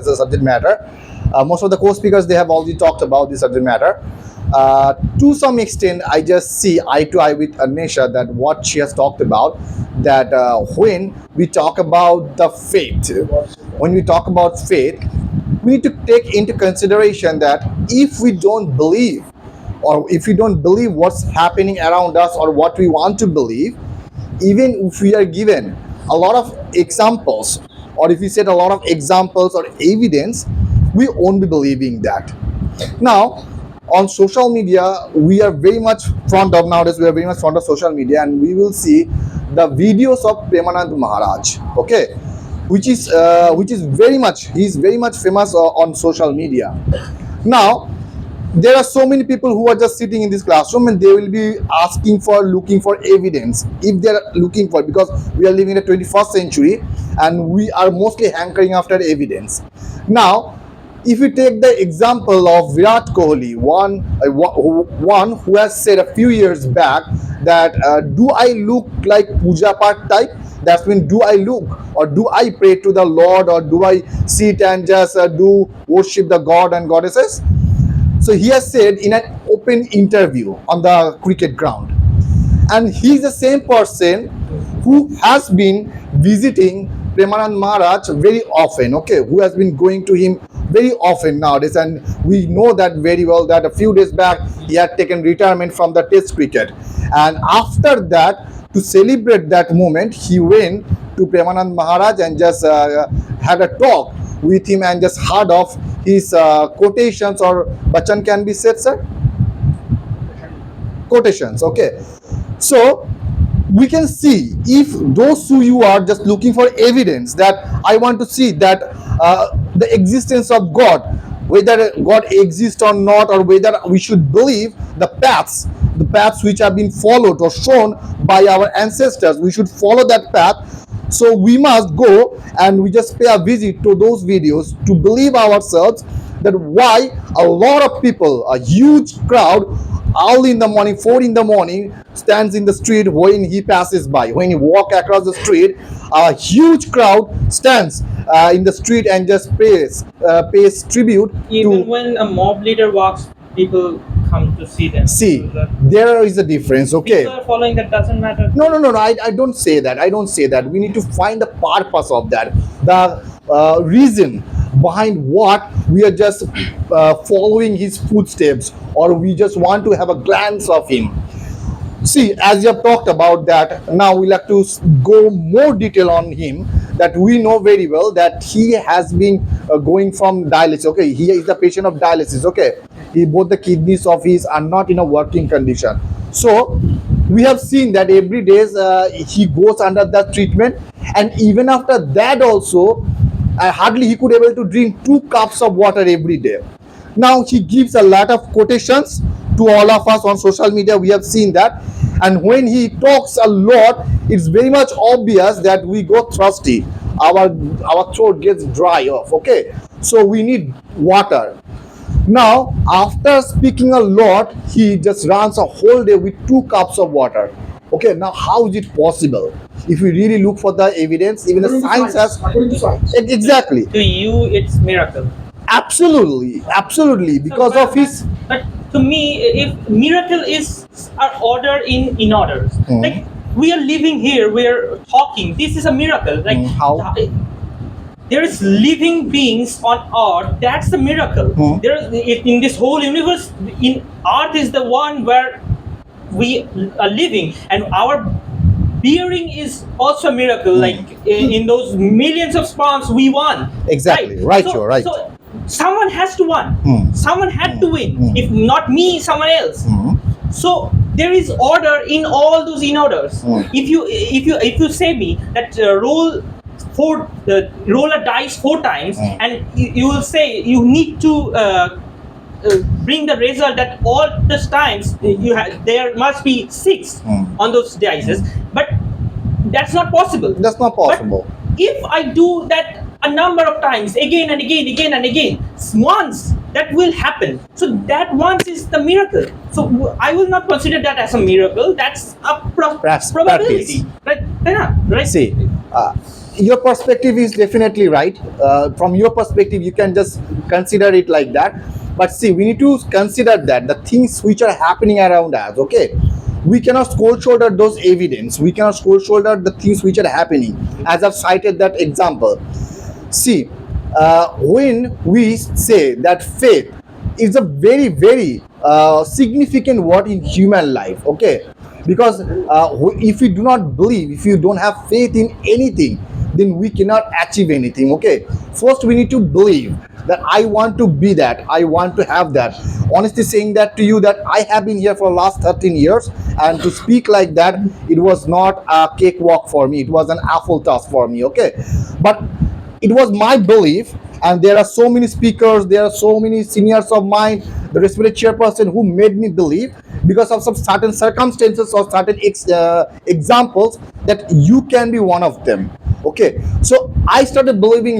as a subject matter. Most of the co-speakers, they have already talked about the subject matter. To some extent, I just see eye to eye with Anisha that what she has talked about, that when we talk about the faith, when we talk about faith, we need to take into consideration that if we don't believe, or if we don't believe what's happening around us or what we want to believe, even if we are given a lot of examples, or if we set a lot of examples or evidence, we won't be believing that. Now, on social media, we are very much fond of nowadays. We are very much fond of social media, and we will see the videos of Premanand Maharaj. Okay, which is very much, he's very much famous on social media. Now, there are so many people who are just sitting in this classroom and they will be looking for evidence, if they're looking for, because we are living in the 21st century and we are mostly hankering after evidence. Now, if you take the example of Virat Kohli, one who has said a few years back that do I look like puja part type? That's mean, do I look or do I pray to the Lord, or do I sit and just do worship the god and goddesses? So he has said in an open interview on the cricket ground, and he's the same person who has been visiting Premanand Maharaj very often, okay, who has been going to him very often nowadays, and we know that very well that a few days back he had taken retirement from the test cricket, and after that, to celebrate that moment, he went to Premanand Maharaj and just had a talk with him and just heard of his quotations, or bachan can be said, sir? Quotations, okay. So we can see, if those who you are just looking for evidence that I want to see that the existence of God, whether God exists or not, or whether we should believe the paths which have been followed or shown by our ancestors, we should follow that path. So we must go and we just pay a visit to those videos to believe ourselves that why a lot of people, a huge crowd, early in the morning, 4 in the morning, stands in the street when he passes by. When he walk across the street, a huge crowd stands in the street and just pays tribute. Even when a mob leader walks, people come to see them. See, there is a difference, okay? People are following, that doesn't matter. No. I don't say that. I don't say that. We need to find the purpose of that. The reason behind what we are just following his footsteps, or we just want to have a glance of him. See, as you have talked about that, now we'll have to go more detail on him, that we know very well that he has been going from dialysis. Okay, he is the patient of dialysis. Okay, both the kidneys of his are not in a working condition. So we have seen that every day he goes under that treatment, and even after that also, hardly he could able to drink 2 cups of water every day. Now he gives a lot of quotations to all of us on social media. We have seen that, and when he talks a lot, it's very much obvious that we go thirsty. Our throat gets dry off. Okay, so we need water. Now, after speaking a lot, he just runs a whole day with 2 cups of water. Okay, now how is it possible? If we really look for the evidence, even the science has... Exactly. To you, it's miracle. Absolutely, because of his... But to me, if miracle is our order in orders, like we are living here, we are talking, this is a miracle. Like how? There is living beings on earth. That's a miracle. There is, in this whole universe, in earth is the one where we are living, and our bearing is also a miracle. Like in those millions of sperms, we won. Exactly. Right. So, you're right. So someone has to win. Someone had to win. If not me, someone else. So there is order in all those in orders. If you say me that roll a dice 4 times, and you will say you need to bring the result that all those times there must be 6 on those dices, but that's not possible. That's not possible. But if I do that a number of times, again and again, once, that will happen. So that once is the miracle. So I will not consider that as a miracle. That's a probability. Right? See, Your perspective is definitely right. From your perspective, you can just consider it like that. But see, we need to consider that the things which are happening around us, okay, we cannot cold shoulder those evidence. We cannot cold shoulder the things which are happening. As I've cited that example. See, when we say that faith is a very, very significant word in human life, okay? Because if we do not believe, if you don't have faith in anything, then we cannot achieve anything, okay? First, we need to believe that I want to be that, I want to have that. Honestly saying that to you, that I have been here for last 13 years, and to speak like that, it was not a cakewalk for me, it was an awful task for me, okay? But it was my belief, and there are so many speakers, there are so many seniors of mine, the respected chairperson, who made me believe, because of some certain circumstances or certain examples, that you can be one of them, okay? So I started believing